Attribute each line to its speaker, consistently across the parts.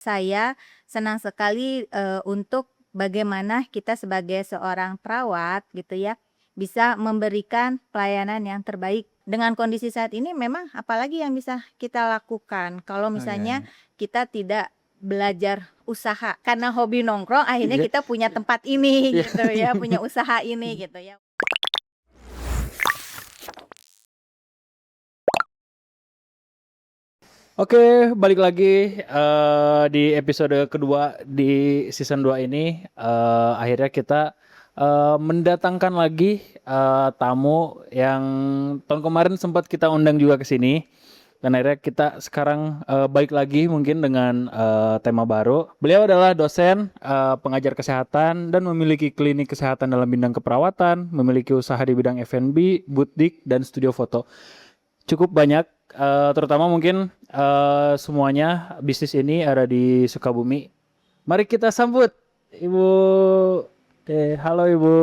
Speaker 1: Saya senang sekali, untuk bagaimana kita sebagai seorang perawat gitu ya, bisa memberikan pelayanan yang terbaik. Dengan kondisi saat ini memang apalagi yang bisa kita lakukan kalau
Speaker 2: Oh, iya
Speaker 1: misalnya
Speaker 2: iya.
Speaker 1: kita tidak belajar usaha. Karena hobi nongkrong akhirnya
Speaker 2: Iya
Speaker 1: kita punya tempat ini
Speaker 2: iya.
Speaker 1: gitu ya, punya usaha ini gitu ya.
Speaker 2: Oke, balik lagi, di episode kedua di season 2 ini, akhirnya kita, mendatangkan lagi, tamu yang tahun kemarin sempat kita undang juga ke sini, dan akhirnya kita sekarang, balik lagi mungkin dengan, tema baru. Beliau adalah dosen, pengajar kesehatan dan memiliki klinik kesehatan dalam bidang keperawatan, memiliki usaha di bidang F&B, butik, dan studio foto. Cukup banyak, terutama mungkin, semuanya bisnis ini ada di Sukabumi. Mari kita sambut Ibu. Halo Ibu.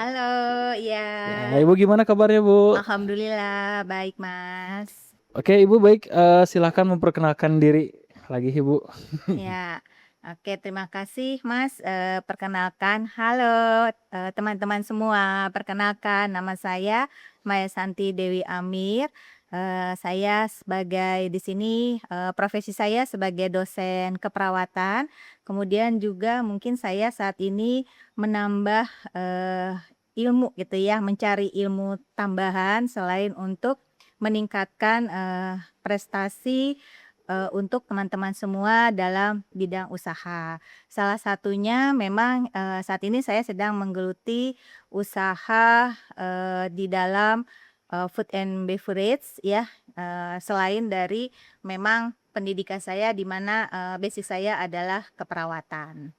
Speaker 1: Halo, iya.
Speaker 2: Ya, Ibu gimana kabarnya Bu?
Speaker 1: Alhamdulillah baik, Mas.
Speaker 2: Oke Ibu baik, silahkan memperkenalkan diri lagi Ibu.
Speaker 1: Ya, oke terima kasih Mas, perkenalkan, halo, teman-teman semua, perkenalkan nama saya Maya Santi Dewi Amir, saya sebagai di sini, profesi saya sebagai dosen keperawatan, kemudian juga mungkin saya saat ini menambah, ilmu gitu ya, mencari ilmu tambahan selain untuk meningkatkan, prestasi untuk teman-teman semua dalam bidang usaha. Salah satunya memang, saat ini saya sedang menggeluti usaha, di dalam, food and beverage ya, selain dari memang pendidikan saya di mana, basic saya adalah keperawatan.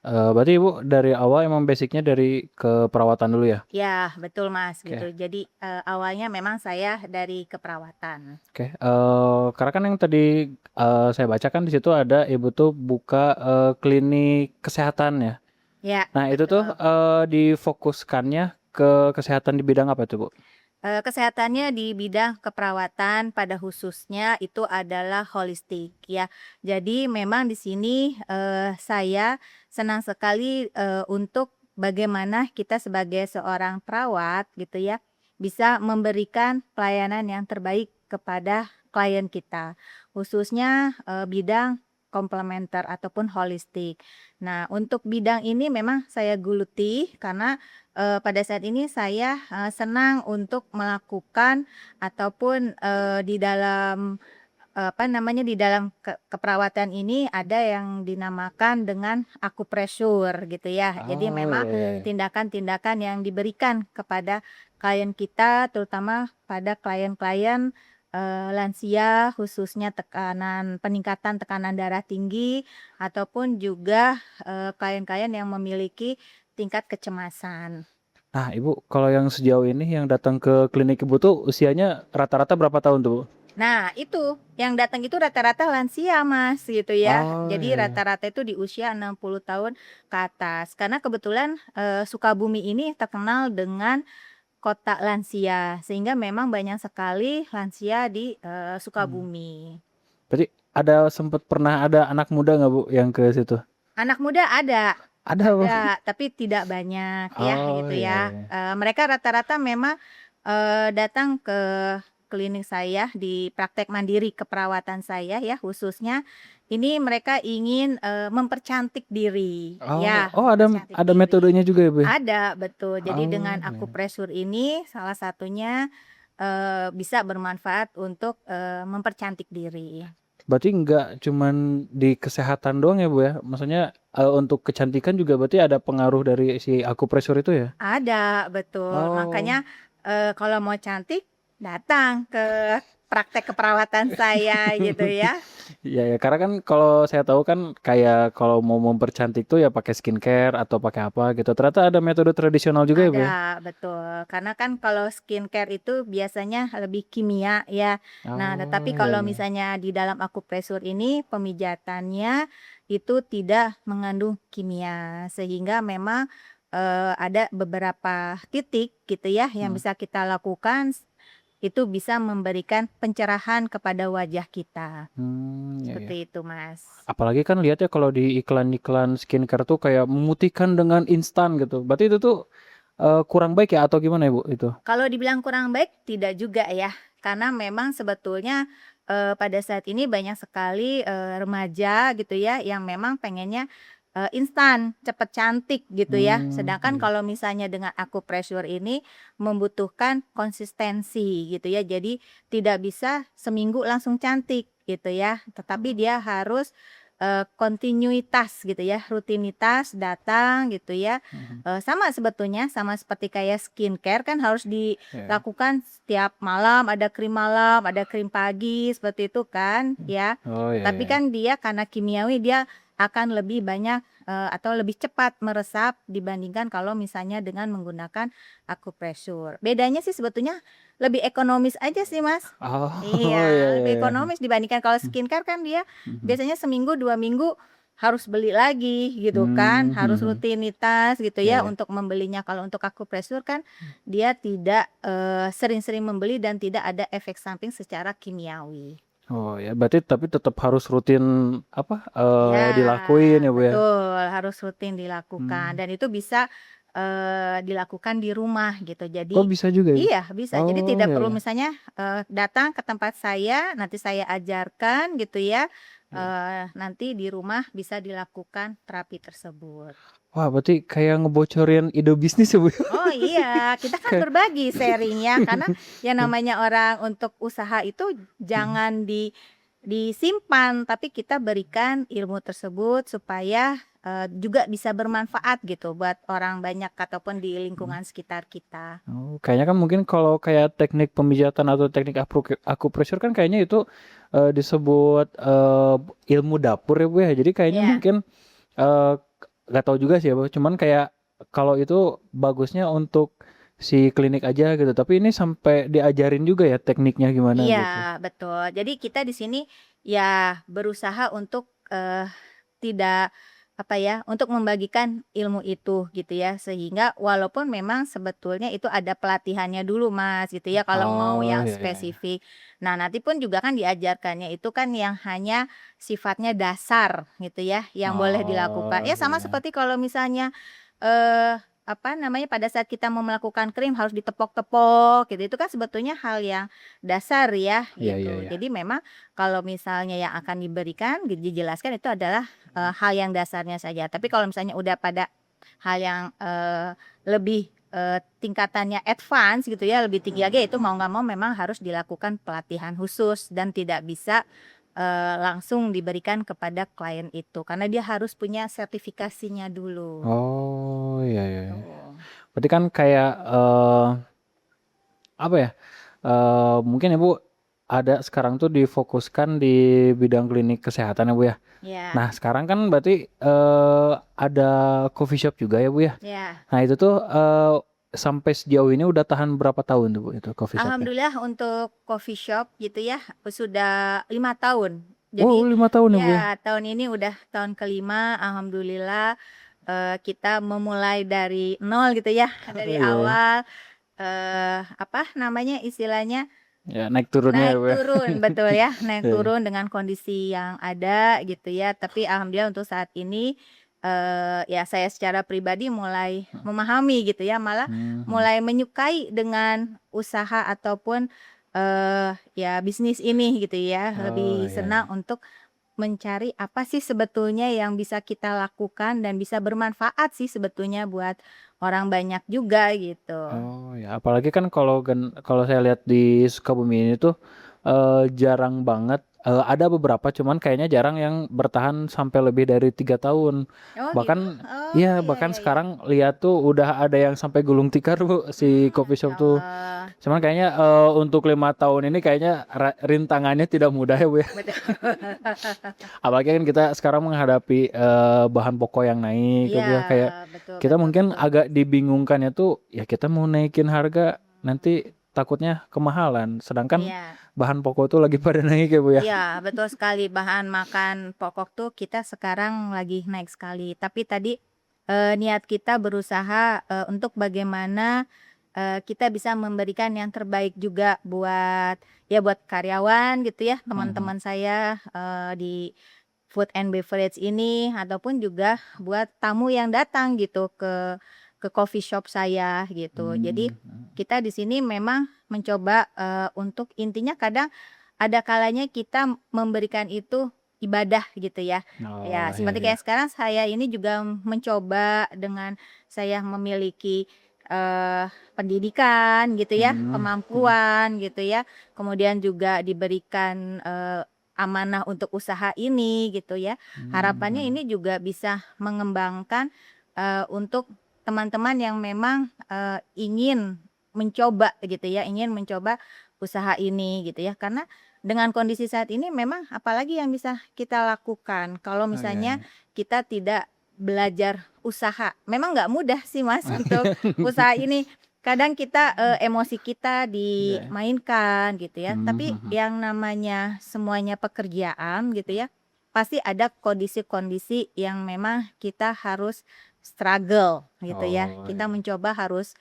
Speaker 2: Berarti Ibu dari awal emang basicnya dari keperawatan dulu ya?
Speaker 1: Ya, betul Mas, gitu.
Speaker 2: Oke
Speaker 1: Jadi, awalnya memang saya dari keperawatan.
Speaker 2: oke, karena kan yang tadi, saya baca kan di situ ada Ibu tuh buka, klinik kesehatan ya?
Speaker 1: Ya,
Speaker 2: Nah itu tuh,
Speaker 1: betul.
Speaker 2: difokuskannya ke kesehatan di bidang apa tuh, Bu?
Speaker 1: Kesehatannya di bidang keperawatan pada khususnya itu adalah holistik ya. Jadi memang di sini, saya senang sekali, untuk bagaimana kita sebagai seorang perawat gitu ya, bisa memberikan pelayanan yang terbaik kepada klien kita. Khususnya, bidang komplementer ataupun holistik. Nah untuk bidang ini memang saya geluti karena pada saat ini saya, senang untuk melakukan ataupun, di dalam, apa namanya, di dalam keperawatan ini ada yang dinamakan dengan akupresur gitu ya. Jadi
Speaker 2: Oh,
Speaker 1: memang
Speaker 2: iya iya iya.
Speaker 1: tindakan-tindakan yang diberikan kepada klien kita, terutama pada klien-klien, lansia khususnya peningkatan tekanan darah tinggi ataupun juga, klien-klien yang memiliki tingkat kecemasan.
Speaker 2: Nah, Ibu, kalau yang sejauh ini yang datang ke klinik Ibu tuh usianya rata-rata berapa tahun tuh, Bu?
Speaker 1: Nah, itu, yang datang itu rata-rata lansia, Mas, gitu ya.
Speaker 2: Oh,
Speaker 1: Jadi
Speaker 2: iya iya.
Speaker 1: rata-rata itu di usia 60 tahun ke atas. Karena kebetulan, Sukabumi ini terkenal dengan kota lansia, sehingga memang banyak sekali lansia di,
Speaker 2: Mmm.
Speaker 1: Sukabumi.
Speaker 2: Berarti ada sempet pernah ada anak muda nggak, Bu, yang ke situ?
Speaker 1: Anak muda
Speaker 2: Ada, Bu?
Speaker 1: ada, tapi tidak banyak ya,
Speaker 2: Oh,
Speaker 1: gitu
Speaker 2: iya
Speaker 1: ya.
Speaker 2: iya.
Speaker 1: Mereka rata-rata memang, datang ke klinik saya di praktek mandiri keperawatan saya ya khususnya, ini mereka ingin, mempercantik diri,
Speaker 2: Oh
Speaker 1: ya
Speaker 2: oh
Speaker 1: mempercantik
Speaker 2: ada
Speaker 1: diri.
Speaker 2: metodenya juga ya, Bu, ya?
Speaker 1: Ada, betul. Jadi
Speaker 2: Oh,
Speaker 1: dengan
Speaker 2: iya.
Speaker 1: akupresur ini salah satunya, bisa bermanfaat untuk, mempercantik diri.
Speaker 2: Berarti nggak cuman di kesehatan doang ya, Bu, ya? Maksudnya, untuk kecantikan juga berarti ada pengaruh dari si akupresur itu ya?
Speaker 1: Ada, betul.
Speaker 2: Oh.
Speaker 1: Makanya, kalau mau cantik, datang ke praktek keperawatan saya gitu ya.
Speaker 2: Iya ya, karena kan kalau saya tahu kan kayak kalau mau mempercantik tuh ya pakai skincare atau pakai apa gitu. Ternyata ada metode tradisional juga ya, Bu, ya?
Speaker 1: Ada, betul. Karena kan kalau skincare itu biasanya lebih kimia ya. Nah, tetapi
Speaker 2: Oh, iya
Speaker 1: kalau
Speaker 2: iya.
Speaker 1: misalnya di dalam akupresur ini pemijatannya itu tidak mengandung kimia, sehingga memang, ada beberapa titik gitu ya yang
Speaker 2: Mhm.
Speaker 1: bisa kita lakukan itu bisa memberikan pencerahan kepada wajah kita.
Speaker 2: Ya.
Speaker 1: Seperti itu, Mas.
Speaker 2: Apalagi kan lihat ya kalau di iklan-iklan skincare tuh kayak memutihkan dengan instan gitu. Berarti itu tuh kurang baik ya atau gimana ya Bu itu?
Speaker 1: Kalau dibilang kurang baik, tidak juga ya. Karena memang sebetulnya pada saat ini banyak sekali remaja gitu ya yang memang pengennya instan, cepet cantik gitu ya. Sedangkan
Speaker 2: Iya.
Speaker 1: kalau misalnya dengan acupressure ini membutuhkan konsistensi gitu ya. Jadi tidak bisa seminggu langsung cantik gitu ya. Tetapi dia harus kontinuitas gitu ya, rutinitas datang gitu ya. Sama sebetulnya, sama seperti kayak skincare kan harus
Speaker 2: Ya.
Speaker 1: dilakukan setiap malam, ada krim pagi, seperti itu kan ya.
Speaker 2: Oh ya
Speaker 1: Tapi
Speaker 2: ya.
Speaker 1: kan dia karena kimiawi dia akan lebih banyak atau lebih cepat meresap dibandingkan kalau misalnya dengan menggunakan acupressure. Bedanya sih sebetulnya lebih ekonomis aja sih, Mas.
Speaker 2: Oh,
Speaker 1: Iya,
Speaker 2: ya ya
Speaker 1: lebih
Speaker 2: ya.
Speaker 1: ekonomis dibandingkan kalau skincare kan dia biasanya seminggu, 2 minggu harus beli lagi gitu kan, harus rutinitas gitu
Speaker 2: Ya
Speaker 1: ya
Speaker 2: ya.
Speaker 1: untuk membelinya. Kalau untuk acupressure kan dia tidak sering-sering membeli dan tidak ada efek samping secara kimiawi.
Speaker 2: Oh ya, berarti tapi tetap harus rutin apa
Speaker 1: Ya,
Speaker 2: dilakuin ya Bu ya?
Speaker 1: betul, harus rutin dilakukan
Speaker 2: Hmm.
Speaker 1: dan itu bisa dilakukan di rumah gitu.
Speaker 2: Kok
Speaker 1: Jadi
Speaker 2: bisa juga ya Bu?
Speaker 1: iya bisa, jadi
Speaker 2: Oh
Speaker 1: tidak
Speaker 2: ya
Speaker 1: perlu
Speaker 2: ya.
Speaker 1: misalnya datang ke tempat saya, nanti saya ajarkan gitu ya,
Speaker 2: Ya.
Speaker 1: nanti di rumah bisa dilakukan terapi tersebut.
Speaker 2: Wah, berarti kayak ngebocorin ide bisnis ya Bu ya?
Speaker 1: Oh iya, kita kan
Speaker 2: Kayak
Speaker 1: berbagi sharing-nya, karena yang namanya orang untuk usaha itu jangan disimpan, tapi kita berikan ilmu tersebut supaya juga bisa bermanfaat gitu buat orang banyak ataupun di lingkungan sekitar kita.
Speaker 2: Oh, kayaknya kan mungkin kalau kayak teknik pemijatan atau teknik acupressure kan kayaknya itu disebut ilmu dapur ya Bu ya. Jadi kayaknya
Speaker 1: Iya.
Speaker 2: mungkin eh nggak tahu juga sih ya Bu. Cuman kayak kalau itu bagusnya untuk si klinik aja gitu. Tapi ini sampai diajarin juga ya tekniknya gimana
Speaker 1: Iya,
Speaker 2: gitu.
Speaker 1: betul. Jadi kita di sini ya berusaha untuk tidak apa ya, untuk membagikan ilmu itu gitu ya. Sehingga walaupun memang sebetulnya itu ada pelatihannya dulu, Mas, gitu ya kalau mau
Speaker 2: Oh
Speaker 1: yang
Speaker 2: ya ya ya.
Speaker 1: spesifik. Nah, nanti pun juga kan diajarkannya itu kan yang hanya sifatnya dasar gitu ya, yang boleh dilakukan.
Speaker 2: Oh
Speaker 1: Ya sama
Speaker 2: ya.
Speaker 1: seperti kalau misalnya eh apa namanya, pada saat kita mau melakukan krim harus ditepok-tepok gitu, itu kan sebetulnya hal yang dasar ya
Speaker 2: Iya iya
Speaker 1: gitu.
Speaker 2: iya.
Speaker 1: Jadi memang kalau misalnya yang akan diberikan dijelaskan itu adalah hal yang dasarnya saja. Tapi kalau misalnya udah pada hal yang lebih tingkatannya advance gitu ya, lebih tinggi lagi, itu mau nggak mau memang harus dilakukan pelatihan khusus dan tidak bisa langsung diberikan kepada klien itu, karena dia harus punya sertifikasinya dulu.
Speaker 2: Oh iya iya iya.
Speaker 1: Tuh.
Speaker 2: Berarti kan kayak apa ya? Mungkin ya Bu ada sekarang tuh difokuskan di bidang klinik kesehatan ya Bu ya.
Speaker 1: Ya,
Speaker 2: Nah sekarang kan berarti ada coffee shop juga ya Bu ya.
Speaker 1: ya.
Speaker 2: Nah itu tuh sampai sejauh ini udah tahan berapa tahun tuh Bu itu coffee shopnya?
Speaker 1: Alhamdulillah untuk coffee shop gitu ya sudah 5 tahun.
Speaker 2: Wow
Speaker 1: Jadi
Speaker 2: 5 tahun ya Bu ya.
Speaker 1: ya tahun ini udah tahun kelima. Alhamdulillah kita memulai dari nol gitu ya, dari
Speaker 2: Iya ya.
Speaker 1: awal apa namanya istilahnya
Speaker 2: Ya naik turunnya ya
Speaker 1: naik
Speaker 2: Bu ya.
Speaker 1: turun, betul ya, naik
Speaker 2: Iya.
Speaker 1: turun dengan kondisi yang ada gitu ya. Tapi alhamdulillah untuk saat ini ya saya secara pribadi mulai memahami gitu ya, malah
Speaker 2: Mhm.
Speaker 1: mulai menyukai dengan usaha ataupun ya bisnis ini gitu ya.
Speaker 2: Oh
Speaker 1: Lebih
Speaker 2: iya
Speaker 1: senang
Speaker 2: iya.
Speaker 1: untuk mencari apa sih sebetulnya yang bisa kita lakukan dan bisa bermanfaat sih sebetulnya buat orang banyak juga gitu.
Speaker 2: Oh ya, apalagi kan kalau saya lihat di Sukabumi ini tuh jarang banget. Ada beberapa, cuman kayaknya jarang yang bertahan sampai lebih dari 3 tahun.
Speaker 1: Oh
Speaker 2: Bahkan,
Speaker 1: gitu? Oh
Speaker 2: ya
Speaker 1: iya
Speaker 2: bahkan
Speaker 1: iya iya.
Speaker 2: sekarang lihat tuh udah ada yang sampai gulung tikar Bu si coffee
Speaker 1: Masya
Speaker 2: shop tuh.
Speaker 1: Allah.
Speaker 2: Cuman kayaknya untuk 5 tahun ini kayaknya rintangannya tidak mudah ya Bu ya.
Speaker 1: Betul.
Speaker 2: Apalagi kan kita sekarang menghadapi bahan pokok yang naik ya
Speaker 1: Iya,
Speaker 2: Bu ya. Kayak
Speaker 1: betul
Speaker 2: kita
Speaker 1: betul
Speaker 2: mungkin
Speaker 1: betul.
Speaker 2: agak dibingungkannya tuh ya kita mau naikin harga nanti takutnya kemahalan. Sedangkan
Speaker 1: Iya.
Speaker 2: bahan pokok tuh lagi pada naik ya Bu ya.
Speaker 1: Iya, betul sekali. Bahan makan pokok tuh kita sekarang lagi naik sekali. Tapi tadi niat kita berusaha untuk bagaimana kita bisa memberikan yang terbaik juga buat karyawan gitu ya, teman-teman saya, di food and beverage ini, ataupun juga buat tamu yang datang gitu ke coffee shop saya gitu. Jadi kita di sini memang mencoba, untuk intinya kadang ada kalanya kita memberikan itu ibadah gitu ya. Ya
Speaker 2: Oh, iya
Speaker 1: seperti
Speaker 2: iya.
Speaker 1: kayak sekarang saya ini juga mencoba dengan saya memiliki, pendidikan gitu ya, kemampuan gitu ya, kemudian juga diberikan, amanah untuk usaha ini gitu ya. Harapannya ini juga bisa mengembangkan, untuk teman-teman yang memang, ingin mencoba gitu ya, ingin mencoba usaha ini gitu ya. Karena dengan kondisi saat ini memang apalagi yang bisa kita lakukan kalau
Speaker 2: Oh, iya
Speaker 1: misalnya
Speaker 2: iya.
Speaker 1: kita tidak belajar usaha. Memang nggak mudah sih Mas untuk usaha ini. Kadang kita, emosi kita
Speaker 2: Iya ya.
Speaker 1: dimainkan gitu ya,
Speaker 2: Mmm,
Speaker 1: tapi
Speaker 2: mhm.
Speaker 1: yang namanya semuanya pekerjaan gitu ya, pasti ada kondisi-kondisi yang memang kita harus struggle gitu ya.
Speaker 2: Oh,
Speaker 1: Kita
Speaker 2: iya.
Speaker 1: mencoba harus,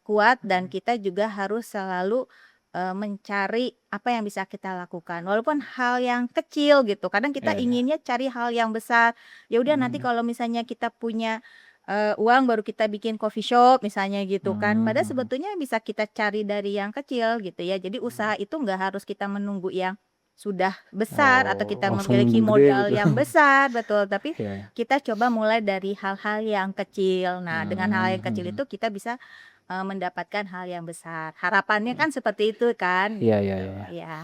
Speaker 1: kuat dan kita juga harus selalu, mencari apa yang bisa kita lakukan. Walaupun hal yang kecil gitu, kadang kita
Speaker 2: Iya iya.
Speaker 1: inginnya cari hal yang besar. Ya udah nanti
Speaker 2: Mhm.
Speaker 1: kalau misalnya kita punya uang baru kita bikin coffee shop misalnya gitu kan. Padahal
Speaker 2: Mhm.
Speaker 1: sebetulnya bisa kita cari dari yang kecil gitu ya. Jadi usaha itu nggak harus kita menunggu yang sudah besar atau
Speaker 2: Oh,
Speaker 1: kita
Speaker 2: langsung
Speaker 1: memiliki
Speaker 2: gede
Speaker 1: modal
Speaker 2: gitu.
Speaker 1: yang besar, betul. Tapi
Speaker 2: Iya iya.
Speaker 1: kita coba mulai dari hal-hal yang kecil. Nah, dengan hal yang kecil
Speaker 2: Mhm.
Speaker 1: itu kita bisa mendapatkan hal yang besar. Harapannya kan seperti itu kan
Speaker 2: Iya iya
Speaker 1: gitu.
Speaker 2: iya.
Speaker 1: Ya.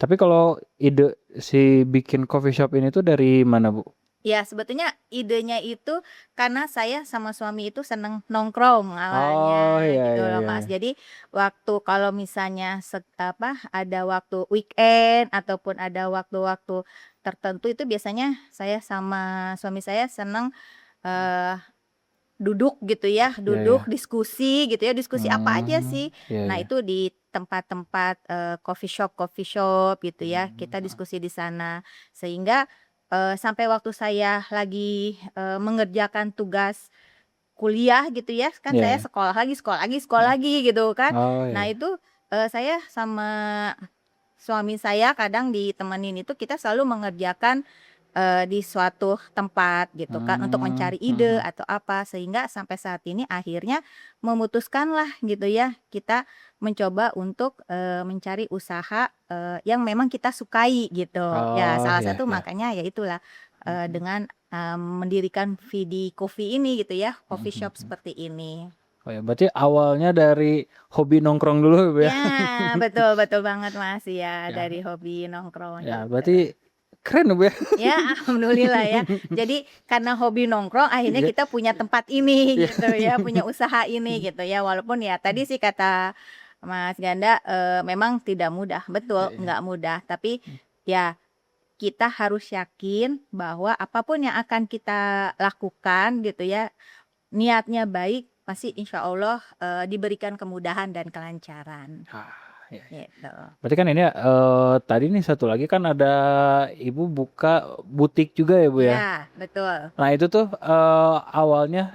Speaker 2: Tapi kalau ide si bikin coffee shop ini tuh dari mana, Bu?
Speaker 1: Ya, sebetulnya idenya itu karena saya sama suami itu seneng nongkrong
Speaker 2: Oh,
Speaker 1: awalnya
Speaker 2: iya
Speaker 1: gitu
Speaker 2: iya
Speaker 1: loh,
Speaker 2: iya
Speaker 1: Mas.
Speaker 2: iya.
Speaker 1: Jadi waktu kalau misalnya ada waktu weekend ataupun ada waktu-waktu tertentu itu biasanya saya sama suami saya seneng, eee, duduk gitu ya,
Speaker 2: Iya iya.
Speaker 1: duduk diskusi gitu ya, diskusi apa aja
Speaker 2: Mmm,
Speaker 1: sih.
Speaker 2: iya
Speaker 1: Nah,
Speaker 2: iya.
Speaker 1: itu di tempat-tempat, coffee shop gitu ya, kita diskusi di sana. Sehingga, sampai waktu saya lagi, mengerjakan tugas kuliah gitu ya, kan
Speaker 2: Iya
Speaker 1: saya
Speaker 2: iya.
Speaker 1: sekolah lagi sekolah lagi sekolah
Speaker 2: Iya.
Speaker 1: lagi gitu kan.
Speaker 2: Oh, iya
Speaker 1: Nah
Speaker 2: iya.
Speaker 1: itu, saya sama suami saya kadang ditemenin itu kita selalu mengerjakan, di suatu tempat gitu kan untuk mencari ide
Speaker 2: Mhm.
Speaker 1: atau apa, sehingga sampai saat ini akhirnya memutuskanlah gitu ya, kita mencoba untuk, mencari usaha, yang memang kita sukai gitu. Ya
Speaker 2: Oh,
Speaker 1: salah
Speaker 2: iya
Speaker 1: satu
Speaker 2: iya.
Speaker 1: makanya ya itulah,
Speaker 2: Mhm.
Speaker 1: dengan, mendirikan Vidi Coffee ini gitu ya,
Speaker 2: Mhm
Speaker 1: coffee shop
Speaker 2: mhm.
Speaker 1: seperti ini.
Speaker 2: Oh ya, berarti awalnya dari hobi nongkrong dulu ya, Bu, ya?
Speaker 1: Ya, betul betul banget Mas, ya
Speaker 2: Ya
Speaker 1: dari hobi nongkrong
Speaker 2: ya,
Speaker 1: gitu.
Speaker 2: berarti keren ya, Bu, ya?
Speaker 1: Ya, alhamdulillah ya. Jadi karena hobi nongkrong akhirnya
Speaker 2: Iya
Speaker 1: kita punya tempat ini
Speaker 2: iya.
Speaker 1: gitu ya, punya usaha ini gitu ya. Walaupun ya tadi sih kata Mas Ganda, memang tidak mudah,
Speaker 2: Iya
Speaker 1: betul
Speaker 2: iya.
Speaker 1: nggak mudah. Tapi ya kita harus yakin bahwa apapun yang akan kita lakukan gitu ya, niatnya baik, pasti insya Allah, diberikan kemudahan dan kelancaran,
Speaker 2: Ah, iya iya.
Speaker 1: gitu.
Speaker 2: Berarti kan ini, tadi nih satu lagi kan ada Ibu buka butik juga ya, Bu, ya?
Speaker 1: Ya, betul.
Speaker 2: Nah itu tuh, awalnya,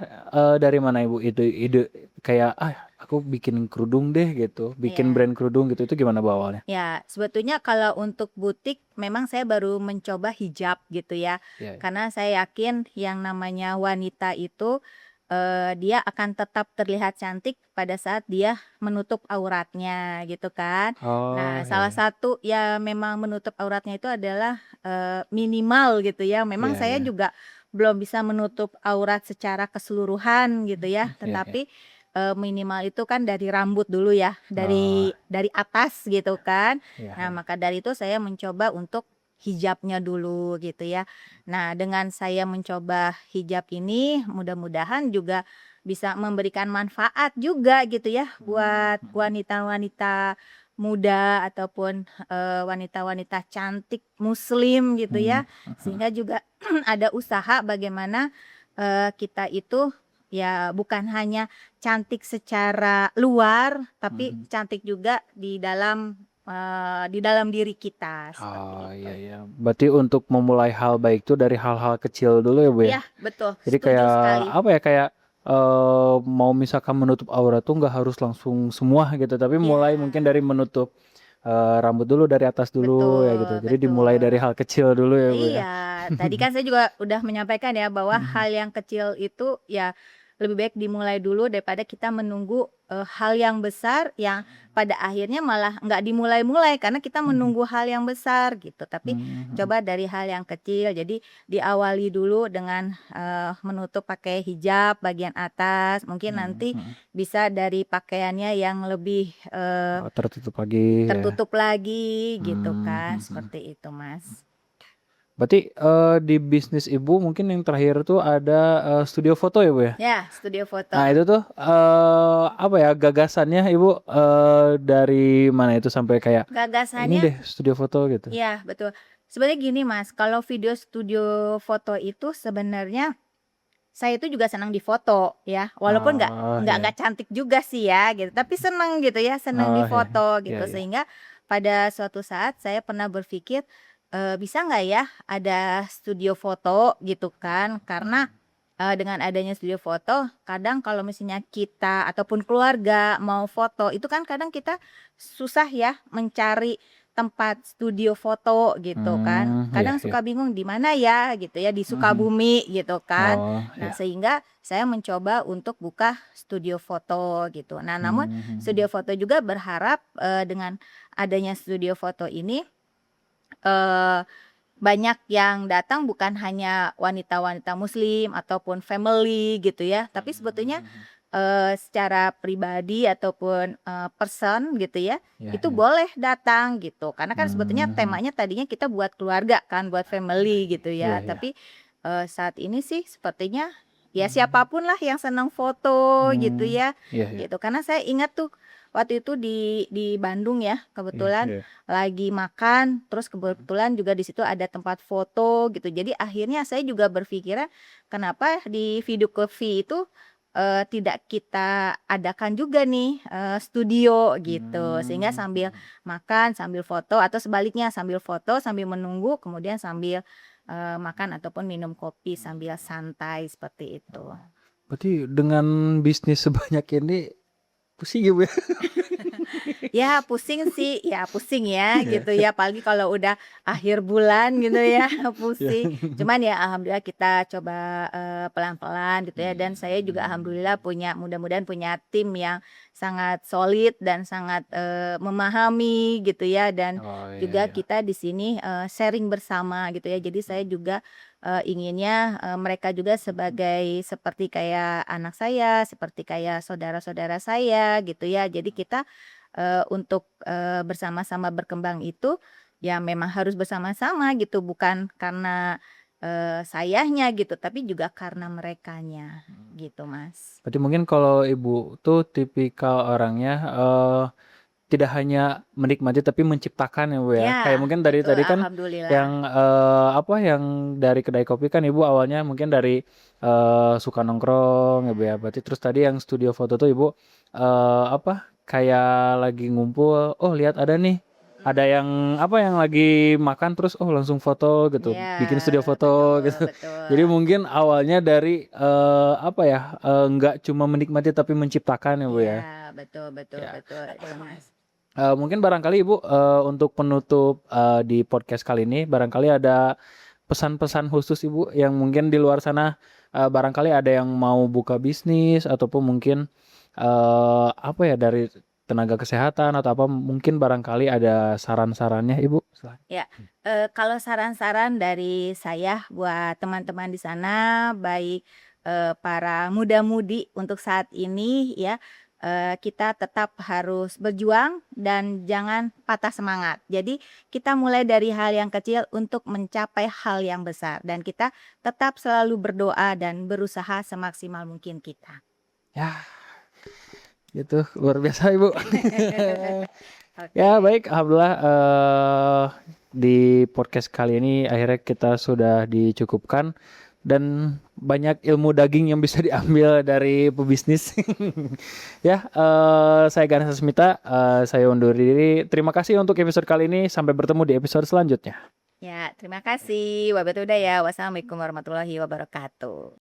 Speaker 2: dari mana Ibu ide ide kayak, "Ah, aku bikin kerudung deh," gitu, bikin
Speaker 1: Iya.
Speaker 2: brand kerudung gitu, itu gimana Bu awalnya?
Speaker 1: Ya, sebetulnya kalau untuk butik memang saya baru mencoba hijab gitu ya.
Speaker 2: Iya iya.
Speaker 1: Karena saya yakin yang namanya wanita itu, dia akan tetap terlihat cantik pada saat dia menutup auratnya gitu kan.
Speaker 2: Oh,
Speaker 1: Nah,
Speaker 2: iya
Speaker 1: salah
Speaker 2: iya.
Speaker 1: satu ya memang menutup auratnya itu adalah, minimal gitu ya. Memang
Speaker 2: Iya
Speaker 1: saya
Speaker 2: iya.
Speaker 1: juga belum bisa menutup aurat secara keseluruhan gitu ya,
Speaker 2: Iya iya.
Speaker 1: tetapi minimal itu kan dari rambut dulu ya,
Speaker 2: Oh,
Speaker 1: dari atas gitu kan.
Speaker 2: iya
Speaker 1: Nah,
Speaker 2: iya.
Speaker 1: maka dari itu saya mencoba untuk hijabnya dulu gitu ya. Nah, dengan saya mencoba hijab ini mudah-mudahan juga bisa memberikan manfaat juga gitu ya buat
Speaker 2: Mhm.
Speaker 1: wanita-wanita muda ataupun, wanita-wanita cantik muslim gitu
Speaker 2: Mmm,
Speaker 1: ya. Sehingga juga ada usaha bagaimana, kita itu ya bukan hanya cantik secara luar, tapi
Speaker 2: mhm.
Speaker 1: cantik juga di dalam diri kita, seperti
Speaker 2: Oh,
Speaker 1: itu.
Speaker 2: iya iya. Berarti untuk memulai hal baik itu dari hal-hal kecil dulu ya, Bu, ya?
Speaker 1: Iya, betul,
Speaker 2: Jadi
Speaker 1: setuju
Speaker 2: kayak,
Speaker 1: sekali.
Speaker 2: apa ya, kayak mau misalkan menutup aurat tuh nggak harus langsung semua gitu, tapi mulai
Speaker 1: Ya,
Speaker 2: mungkin dari menutup rambut dulu dari atas dulu ya gitu.
Speaker 1: betul,
Speaker 2: Jadi dimulai
Speaker 1: betul.
Speaker 2: dari hal kecil dulu ya Bu ya.
Speaker 1: Iya, tadi kan saya juga udah menyampaikan ya bahwa
Speaker 2: Mhm.
Speaker 1: hal yang kecil itu ya lebih baik dimulai dulu daripada kita menunggu hal yang besar yang pada akhirnya malah nggak dimulai-mulai karena kita
Speaker 2: Mhm.
Speaker 1: menunggu hal yang besar gitu. Tapi
Speaker 2: Mhm.
Speaker 1: coba dari hal yang kecil, jadi diawali dulu dengan menutup pakai hijab bagian atas, mungkin
Speaker 2: Mhm.
Speaker 1: nanti
Speaker 2: Mhm.
Speaker 1: bisa dari pakaiannya yang lebih
Speaker 2: Tertutup lagi ya.
Speaker 1: tertutup lagi gitu kan,
Speaker 2: Mhm.
Speaker 1: seperti itu Mas.
Speaker 2: Berarti di bisnis Ibu mungkin yang terakhir tuh ada studio foto ya Bu ya?
Speaker 1: Ya, studio foto.
Speaker 2: Nah itu tuh apa ya gagasannya Ibu dari mana itu sampai kayak ini
Speaker 1: Gagasannya
Speaker 2: deh studio foto gitu.
Speaker 1: iya, betul. Sebenarnya gini, Mas, kalau video studio foto itu sebenarnya saya itu juga senang difoto ya, walaupun nggak
Speaker 2: Oh
Speaker 1: nggak
Speaker 2: ya.
Speaker 1: nggak cantik juga sih ya gitu, tapi senang gitu ya, senang
Speaker 2: Oh ya.
Speaker 1: difoto
Speaker 2: Ya
Speaker 1: gitu.
Speaker 2: ya.
Speaker 1: Sehingga pada suatu saat saya pernah berpikir, bisa nggak ya ada studio foto gitu kan, karena dengan adanya studio foto, kadang kalau misalnya kita ataupun keluarga mau foto, itu kan kadang kita susah ya mencari tempat studio foto gitu kan.
Speaker 2: Iya
Speaker 1: Kadang
Speaker 2: iya.
Speaker 1: suka bingung di mana ya gitu ya, di
Speaker 2: Mhm.
Speaker 1: Sukabumi gitu kan.
Speaker 2: Oh
Speaker 1: Nah,
Speaker 2: ya.
Speaker 1: sehingga saya mencoba untuk buka studio foto gitu. Nah, namun
Speaker 2: Mhm.
Speaker 1: studio foto juga berharap, dengan adanya studio foto ini, eee banyak yang datang bukan hanya wanita-wanita muslim ataupun family gitu ya, tapi sebetulnya,
Speaker 2: Mhm.
Speaker 1: secara pribadi ataupun, person gitu ya,
Speaker 2: Iya
Speaker 1: itu
Speaker 2: iya.
Speaker 1: boleh datang gitu. Karena kan sebetulnya
Speaker 2: Mhm.
Speaker 1: temanya tadinya kita buat keluarga kan, buat family gitu
Speaker 2: Iya
Speaker 1: ya.
Speaker 2: iya.
Speaker 1: Tapi, saat ini sih sepertinya ya siapapun lah yang senang foto gitu
Speaker 2: Mmm.
Speaker 1: ya,
Speaker 2: Iya iya.
Speaker 1: gitu. Karena saya ingat tuh waktu itu di Bandung ya,
Speaker 2: Iya
Speaker 1: kebetulan
Speaker 2: iya.
Speaker 1: lagi makan, terus kebetulan juga di situ ada tempat foto gitu. Jadi akhirnya saya juga berpikiran, kenapa di videography itu, tidak kita adakan juga nih, studio gitu. Sehingga
Speaker 2: Mmm.
Speaker 1: sambil makan, sambil foto atau sebaliknya sambil foto, sambil menunggu, kemudian sambil, makan ataupun minum kopi sambil santai, seperti itu.
Speaker 2: Berarti dengan bisnis sebanyak ini pusing ya Bu ya?
Speaker 1: Ya pusing sih, ya pusing ya
Speaker 2: Iya.
Speaker 1: gitu ya, apalagi kalau udah akhir bulan gitu ya,
Speaker 2: Iya.
Speaker 1: pusing. Cuman ya alhamdulillah kita coba, pelan-pelan gitu ya, dan saya juga alhamdulillah mudah-mudahan punya tim yang sangat solid dan sangat, memahami gitu ya, dan
Speaker 2: Oh iya
Speaker 1: juga
Speaker 2: iya.
Speaker 1: kita di sini, sharing bersama gitu ya. Jadi saya juga, inginnya, mereka juga sebagai seperti kayak anak saya, seperti kayak saudara-saudara saya gitu ya. Jadi kita untuk, bersama-sama berkembang itu, ya memang harus bersama-sama gitu, bukan karena, sayanya gitu, tapi juga karena merekanya, gitu Mas.
Speaker 2: Berarti mungkin kalau Ibu tuh tipikal orangnya, tidak hanya menikmati tapi menciptakan ya, Bu, ya. Kayak
Speaker 1: Ya,
Speaker 2: mungkin dari
Speaker 1: betul,
Speaker 2: tadi kan
Speaker 1: alhamdulillah.
Speaker 2: yang, apa, yang dari kedai kopi kan Ibu awalnya mungkin dari, suka nongkrong ya, Bu, ya. Berarti terus tadi yang studio foto tuh Ibu, apa, kayak lagi ngumpul, "Oh lihat ada nih, ada yang apa, yang lagi makan terus, oh langsung foto," gitu,
Speaker 1: Ya,
Speaker 2: bikin studio foto
Speaker 1: betul,
Speaker 2: gitu. Jadi
Speaker 1: betul.
Speaker 2: mungkin awalnya dari, apa ya, nggak cuma menikmati tapi menciptakan ya, Bu,
Speaker 1: Iya,
Speaker 2: ya.
Speaker 1: betul, betul,
Speaker 2: Ya.
Speaker 1: betul itu Mas.
Speaker 2: Mungkin barangkali Ibu, untuk penutup, di podcast kali ini, barangkali ada pesan-pesan khusus Ibu yang mungkin di luar sana, barangkali ada yang mau buka bisnis ataupun mungkin, apa ya, dari tenaga kesehatan atau apa, mungkin barangkali ada saran-sarannya Ibu?
Speaker 1: Ya, kalau saran-saran dari saya buat teman-teman di sana, baik, para muda-mudi untuk saat ini ya, kita tetap harus berjuang dan jangan patah semangat. Jadi kita mulai dari hal yang kecil untuk mencapai hal yang besar dan kita tetap selalu berdoa dan berusaha semaksimal mungkin kita.
Speaker 2: Ya, gitu, luar biasa Ibu. Ya
Speaker 1: Oke.
Speaker 2: baik, alhamdulillah, di podcast kali ini akhirnya kita sudah dicukupkan dan banyak ilmu daging yang bisa diambil dari pebisnis. Ya, saya Ganesh Smita, saya undur diri. Terima kasih untuk episode kali ini, sampai bertemu di episode selanjutnya.
Speaker 1: Ya, terima kasih. Wabillahi ya. Wassalamualaikum warahmatullahi wabarakatuh.